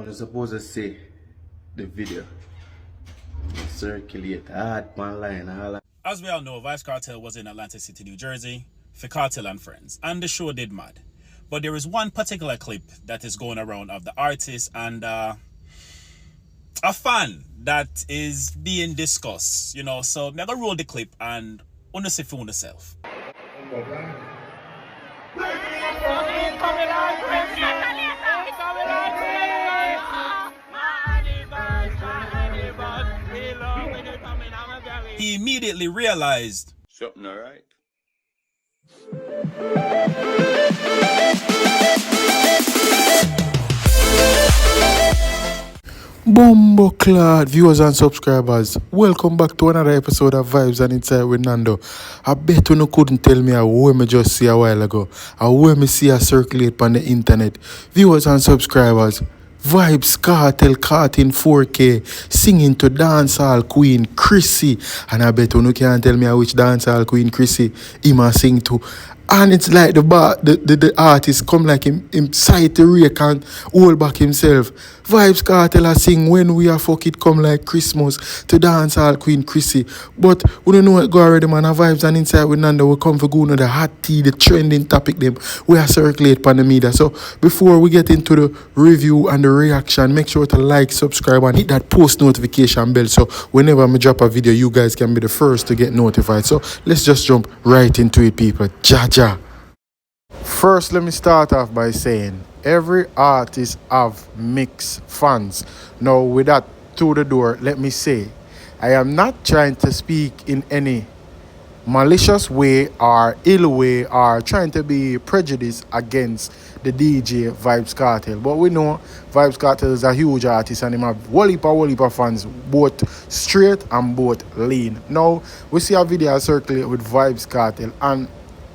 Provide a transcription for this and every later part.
I was supposed to say the video circulate hard online all that. As we all know, Vybz Kartel was in Atlantic City, New Jersey for Kartel and Friends, and the show did mad. But there is one particular clip that is going around of the artist and a fan that is being discussed, you know. So I'm gonna roll the clip and see for yourself. He immediately realized something all right. Bumbleclad viewers and subscribers, welcome back to another episode of Vibes and Inside with Nando. I bet you couldn't tell me how me just see a while ago, how me see a circulate on the internet. Viewers and subscribers, Vybz Kartel caught in 4K singing to dancehall queen Chrissy, and I bet you can't tell me which dancehall queen Chrissy him a sing to. And it's like the artist come like him sight the rake and hold back himself. Vybz Kartel a sing When We Are Fuck It Come Like Christmas to dancehall queen Chrissy. But we don't know what go already, man. Our Vibes and Inside with Nando will come for going on the hot tea, the trending topic them we are circulate on the media. So before we get into the review and the reaction, make sure to like, subscribe and hit that post notification bell so whenever I drop a video, you guys can be the first to get notified. So let's just jump right into it, people. Jaja. First, let me start off by saying every artist have mixed fans. Now, with that to the door, let me say I am not trying to speak in any malicious way or ill way or trying to be prejudiced against the DJ Vybz Kartel. But we know Vybz Kartel is a huge artist and him have whole heap of fans, both straight and both lean. Now, we see a video circulate with Vybz Kartel, and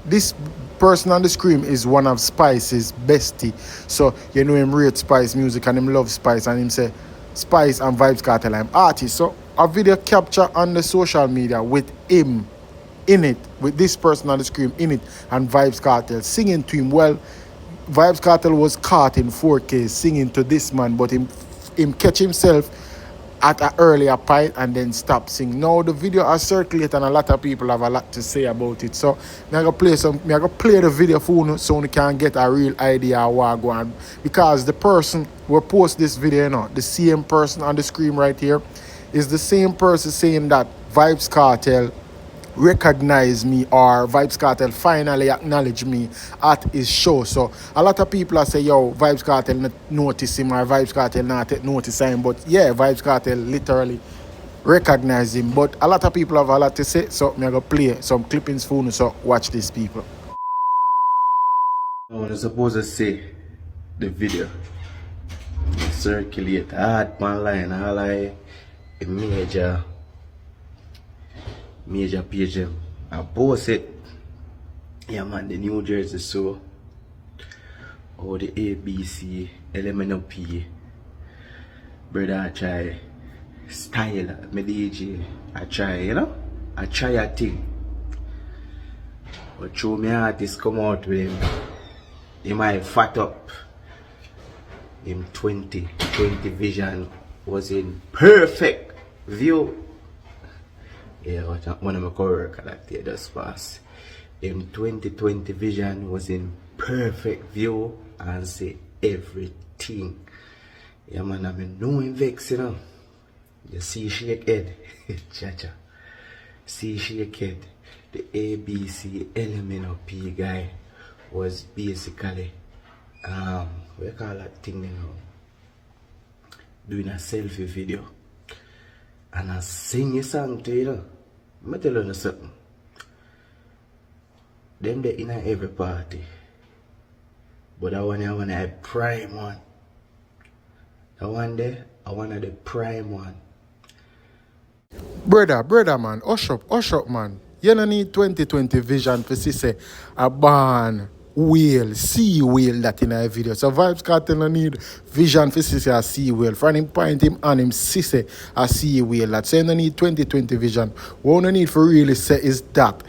this person on the screen is one of Spice's bestie. So you know him rate Spice music and him love Spice, and him say Spice and Vybz Kartel I'm artist. So a video capture on the social media with him in it, with this person on the screen in it, and Vybz Kartel singing to him. Well, Vybz Kartel was caught in 4K singing to this man, but him catch himself at an earlier point and then stop singing. Now the video has circulated and a lot of people have a lot to say about it. So I'm gonna play the video for you so you can get a real idea of what going on. Because the person who post this video, you know, the same person on the screen right here, is the same person saying that Vybz Kartel recognize me, or Vybz Kartel finally acknowledge me at his show. So a lot of people are say, yo, Vybz Kartel not notice him, or Vybz Kartel not take notice him. But yeah, Vybz Kartel literally recognize him. But a lot of people have a lot to say, so I'm gonna play some clippings for you, so watch this, people. I was supposed to say the video circulate hard online all like a major page them. I post it. Yeah man, the New Jersey show or the ABC element of P. Brother, I try style my DJ. I try, you know, I try a thing. But show me artist come out with him. He might fat up. Him 20 vision was in perfect view. Yeah, one of my co-workers that day just passed. In 2020 vision was in perfect view and say everything. Yeah man, I mean no vex, you know. You see shake head. Chacha. See shake head. The ABC element of P guy was basically what you call that thing, you know, doing a selfie video. And I sing a song to you, know. I'm tell you something. Them they in every party. But I want a prime one. The one there, I want the prime one. Brother man, hush up man. You don't need 2020 vision to see say a barn whale, sea whale that in a video. So Vybz Kartel no need vision for see a sea whale. For him point him and him see say a sea whale. That so you no need 2020 vision. What you need for really say is that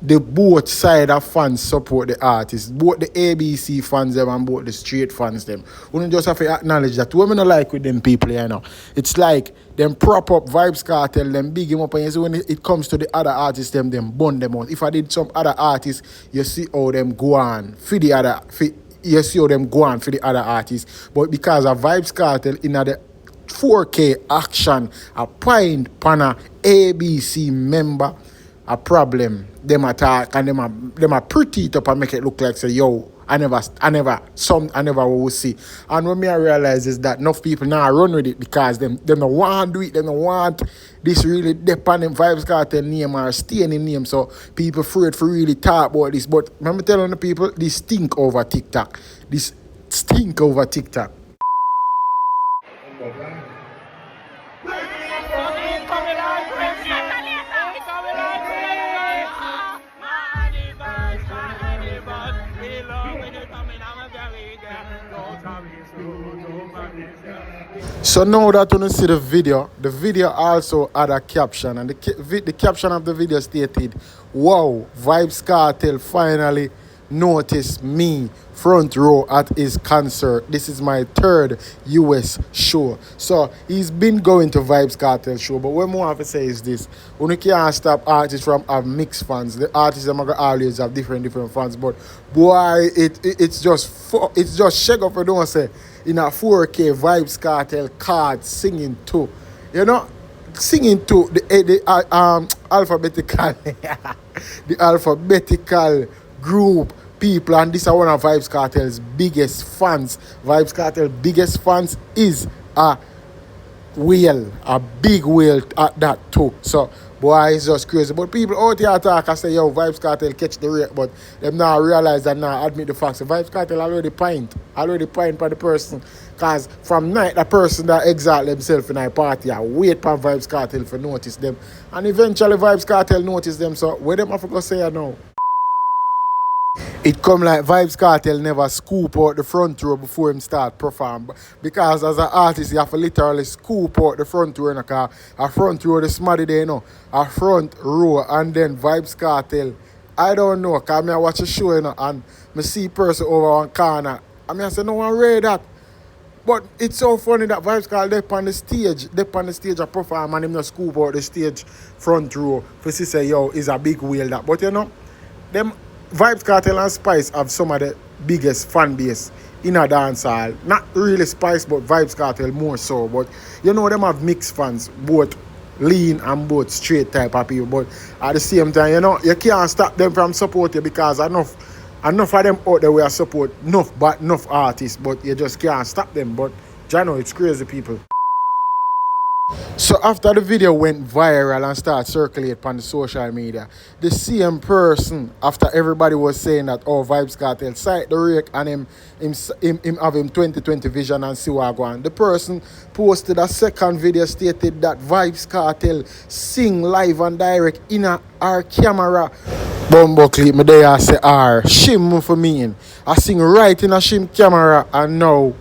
the both side of fans support the artists. Both the ABC fans them and both the straight fans them. We don't just have to acknowledge that. Women don't like with them people, you know. It's like them prop up Vybz Kartel, them big him up, and you see when it comes to the other artists, them bun them out. If I did some other artists, you see how them go on for the other you see how them go on for the other artists. But because of Vybz Kartel in the 4K action, a point pana ABC member, a problem. Them attack and them are pretty it up and make it look like say yo, I never will see. And what me I realize is that enough people now run with it because them don't want to do it, them don't want this really depend on Vybz Kartel name or staying in name. So people afraid for really talk about this. But remember telling the people this stink over TikTok. This stink over TikTok. So now that when you see the video also had a caption, and the caption of the video stated, "Wow, Vybz Kartel finally noticed me front row at his concert. This is my 3rd US show." So he's been going to Vybz Kartel show, but what more I have to say is this: when you can't stop artists from having mixed fans, the artists are gonna always have different fans. But boy, it's just shake up. I don't say in a 4K Vybz Kartel card singing to, you know, singing to the alphabetical the alphabetical group people, and this is one of Vybz Kartel's biggest fans. Vybz Kartel's biggest fans is a big whale at that too. So boy, it's just crazy. But people out here talk and say, yo, Vybz Kartel catch the rate, but them now realize that now admit the facts. So Vybz Kartel already pint for the person. Cause from night the person that exalt themselves in a party, I wait for Vybz Kartel for notice them. And eventually Vybz Kartel notice them. So where them have to go say now? It come like Vybz Kartel never scoop out the front row before him start perform. Because as an artist, you have to literally scoop out the front row in a car. A front row, the smarty there, you know. A front row, and then Vybz Kartel. I don't know, because I watch a show, you know, and I see a person over one corner. I say, no one read that. But it's so funny that Vybz Kartel they on the stage a perform, and him not scoop out the stage front row. For say, yo, is a big whale that. But you know, them Vybz Kartel and Spice have some of the biggest fan base in a dancehall. Not really Spice, but Vybz Kartel more so. But you know, them have mixed fans, both lean and both straight type of people. But at the same time, you know, you can't stop them from support you because enough of them out there will support enough artists, but you just can't stop them. But you know, it's crazy people. So after the video went viral and started circulating on the social media, the same person, after everybody was saying that, oh, Vybz Kartel sight the rake and him have him 2020 vision and see what go on, the person posted a second video stated that Vybz Kartel sing live and direct in our camera. Bumbo clip me there I say shim for me. I sing right in a shim camera, and now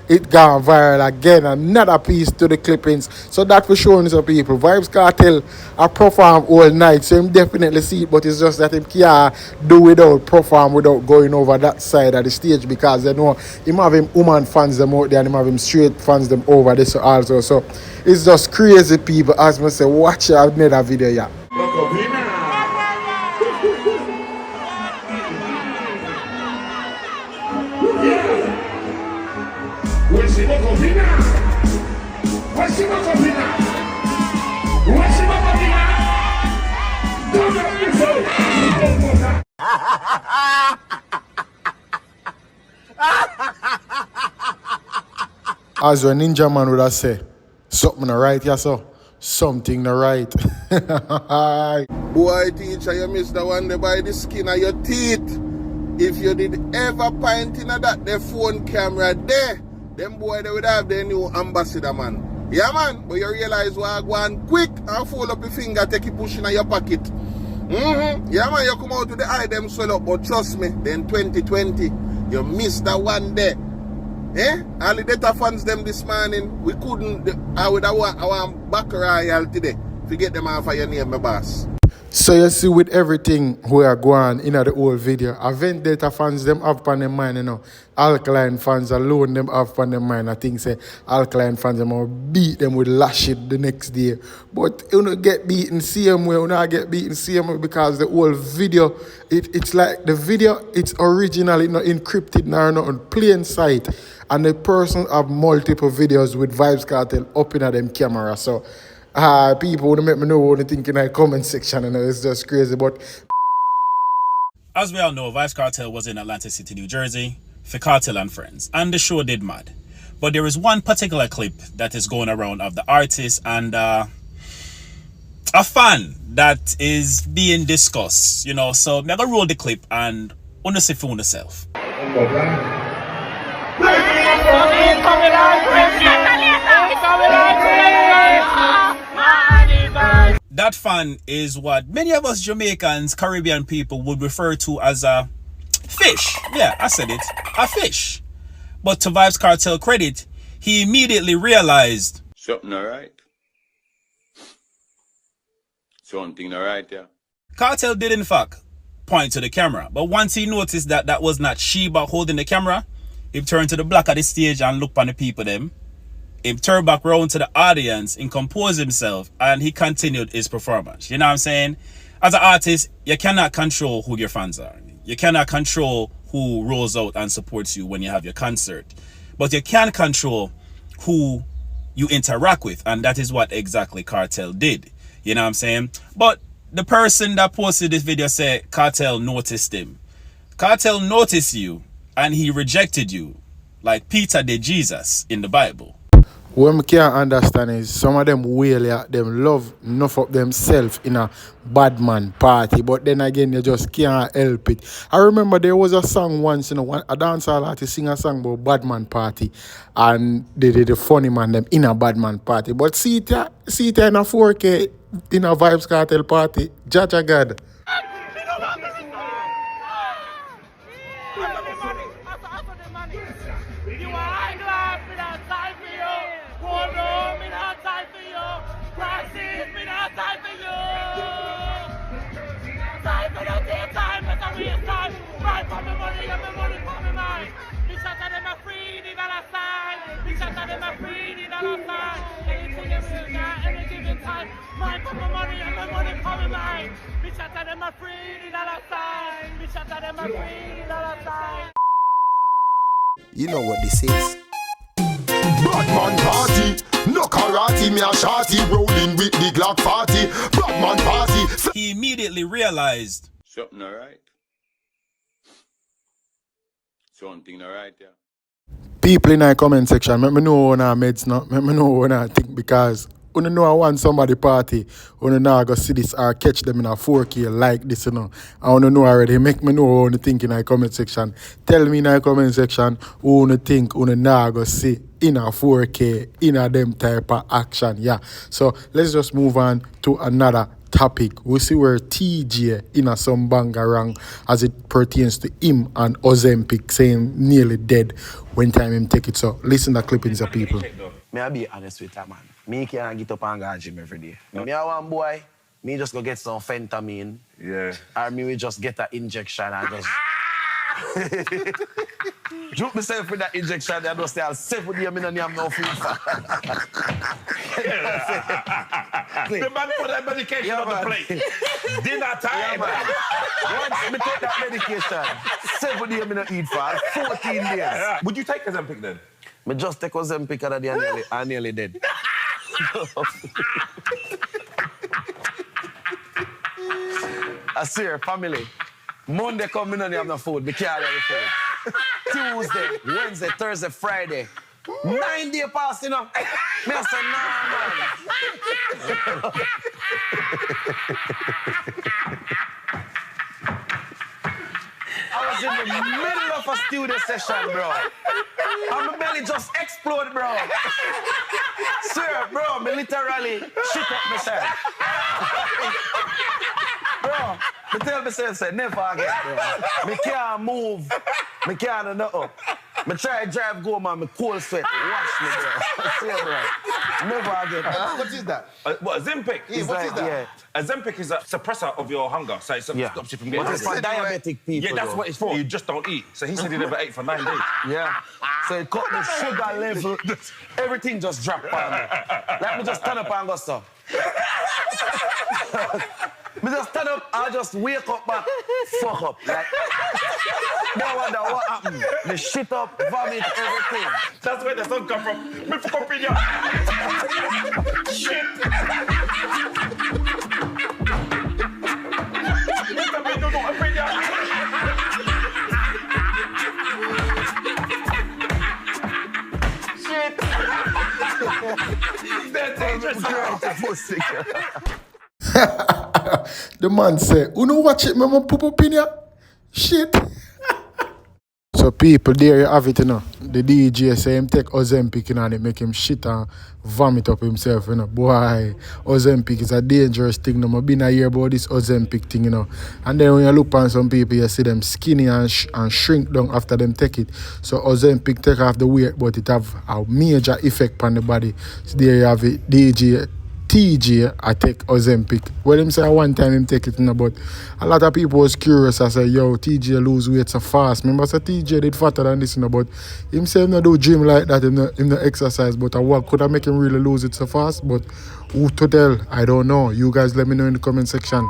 it gone viral again. Another piece to the clippings. So that for showing some people. Vybz Kartel I perform all night, so him definitely see it, but it's just that him can't do without perform without going over that side of the stage, because they know him have him woman fans them out there and him have him straight fans them over this also. So it's just crazy people. As I say, watch another video yeah. As a ninja man would have say, something not right, yeah, so something not right. Boy, teacher, you missed the one there by the skin of your teeth. If you did ever point in that the phone camera there, them boy they would have their new ambassador, man. Yeah, man, but you realize why go on quick and fold up your finger, take it pushing in your pocket. Yeah, man, you come out to the eye, them swell up, but trust me, then 2020, you missed that one there. All the data fans them this morning, we couldn't, I would have our back royal today. Forget them off of your name, my boss. So you see with everything we are going in the whole video, event data fans them have on their mind, you know. Alkaline fans alone them have on their mind. I think say alkaline fans them will beat them with lash it the next day. But you know get beaten same way, you know get beaten same way because the whole video, it's like the video it's originally not encrypted now not on plain sight. And the person have multiple videos with Vybz Kartel up in them camera. So people want to make me know what they think in the comment section, and it's just crazy. But as we all know, Vybz Kartel was in Atlantic City, New Jersey for KARTEL and friends, and the show did mad. But there is one particular clip that is going around of the artist and a fan that is being discussed, you know. So I'm gonna roll the clip and see for yourself. That fan is what many of us Jamaicans, Caribbean people would refer to as a fish. Yeah, I said it, a fish. But to Vybz Kartel credit, he immediately realized something alright. Something alright, yeah. Kartel did in fact point to the camera, but once he noticed that that was not Sheba holding the camera, he turned to the back of the stage and looked on the people them. He turned back around to the audience and composed himself, and he continued his performance. You know what I'm saying? As an artist, you cannot control who your fans are. You cannot control who rolls out and supports you when you have your concert. But you can control who you interact with, and that is what exactly Kartel did. You know what I'm saying? But the person that posted this video said Kartel noticed him. Kartel noticed you, and he rejected you, like Peter did Jesus in the Bible. what I can't understand is some of them them love enough of themselves in a bad man party, but then again you just can't help it. I remember there was a song once, you know, a dancehall artist sing a song about bad man party, and they did a funny man them in a bad man party. But see it in a 4K in a Vybz Kartel party, Jaja God. You know what this is. Badman party, no karate, me a shorty, rolling with the Glock 40. Badman party. He immediately realized something alright. Something alright, yeah. People in the comment section, let me know when I meds now, let me know when I think, because you know I want somebody party, you know I go see this or catch them in a 4K like this, you know. I want to know already. Make me know what you think in the comment section. Tell me in the comment section who you think you know go see in a 4K, in a them type of action. Yeah. So let's just move on to another topic. We see where TJ in a some bangarang as it pertains to him and Ozempic saying nearly dead when time him take it. So listen to clippings of people. May I be honest with you, man. Me can't get up and go to gym every day. Me a one boy, me just go get some fentanyl. Yeah. Or me we just get an injection and just... Joke myself with that injection, I just say, I'll 7 days, I don't have no food. The man put that medication on the plate. Dinner time. Once me take that medication, 7 days I don't eat for 14 days. Yeah. Would you take Ozempic then? Me just take Ozempic and I'm nearly dead. I swear, family. Monday come, I don't have no food. Me can't have the food. Tuesday, Wednesday, Thursday, Friday. 9 days past, you know. Me I say, nah, man. I was in the middle of a studio session, bro. And my belly just exploded, bro. Sir, bro, me literally shit up myself. Bro, me tell myself, say, never again, bro. Me can't move. Me can't do nothing. Me try drive go, man, me cold sweat. Wash me, bro. See, bro. Never again. What is that? What, Ozempic? Yeah, what is that? Yeah. Ozempic is a suppressor of your hunger, so it Yeah. stops you from getting But it's hungry. for diabetic people. Yeah, that's though. what it's for. You just don't eat. So he said he never ate for 9 days. Yeah. So it cut the sugar level. Everything just dropped on me. Let me just turn up and go, so. Me just stand up, I just wake up back, fuck up. Like, no wonder what happened. Me shit up, vomit, everything. That's where the sun come from. Me fuck up in your... Shit. Mr. Me don't know up in your... Shit. They're dangerous. The man say, "You know watch it, man, poop up in ya." Shit. So people, there you have it, you know. The DJ say him take Ozempic, you know, and it make him shit and vomit up himself, you know. Boy, Ozempic is a dangerous thing, you know. I've been a hear about this Ozempic thing, you know. And then when you look on some people, you see them skinny and shrink down after them take it. So Ozempic take off the weight, but it have a major effect on the body. So there you have it, DJ. TJ, I take Ozempic. Well, him say one time him take it, you know, but a lot of people was curious. I say, yo, TJ lose weight so fast. Remember, I said TJ did fatter than this, you know, but him say him not do gym like that, him not exercise, but what could I make him really lose it so fast? But who to tell? I don't know. You guys let me know in the comment section.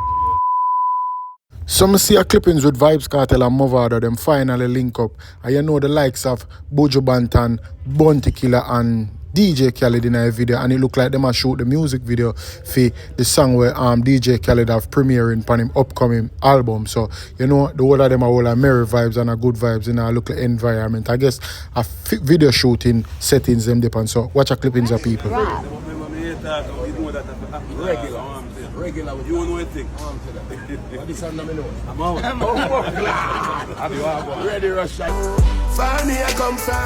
Some see a clippings with Vybz Kartel and Movado, them finally link up. And you know the likes of Bojo Bantan, Bounty Killer and DJ Khaled in a video, and it look like them a shoot the music video for the song where DJ Khaled have premiering on him upcoming album. So you know the whole of them are all a merry vibes and a good vibes in a look like environment. I guess a video shooting settings them depend. So watch a clippings of people. Regular, you know one thing. What is on the menu? I'm out. Ready, Russia.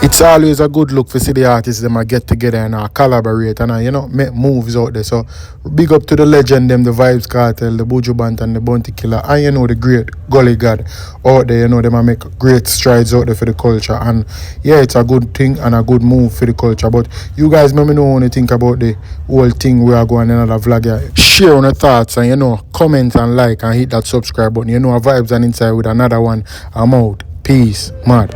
It's always a good look for see the artists them a get together and collaborate and you know make moves out there. So big up to the legend them, the Vybz Kartel, the Bojo Bant and the Bounty Killer, and you know the great Gully God out there. You know them a make great strides out there for the culture, and yeah, it's a good thing and a good move for the culture. But you guys let me know what you think about the whole thing. We are going another vlog here. Share on your thoughts and you know comment and like and hit that subscribe button. You know our Vibes and Inside with another one. I'm out. Peace, mad.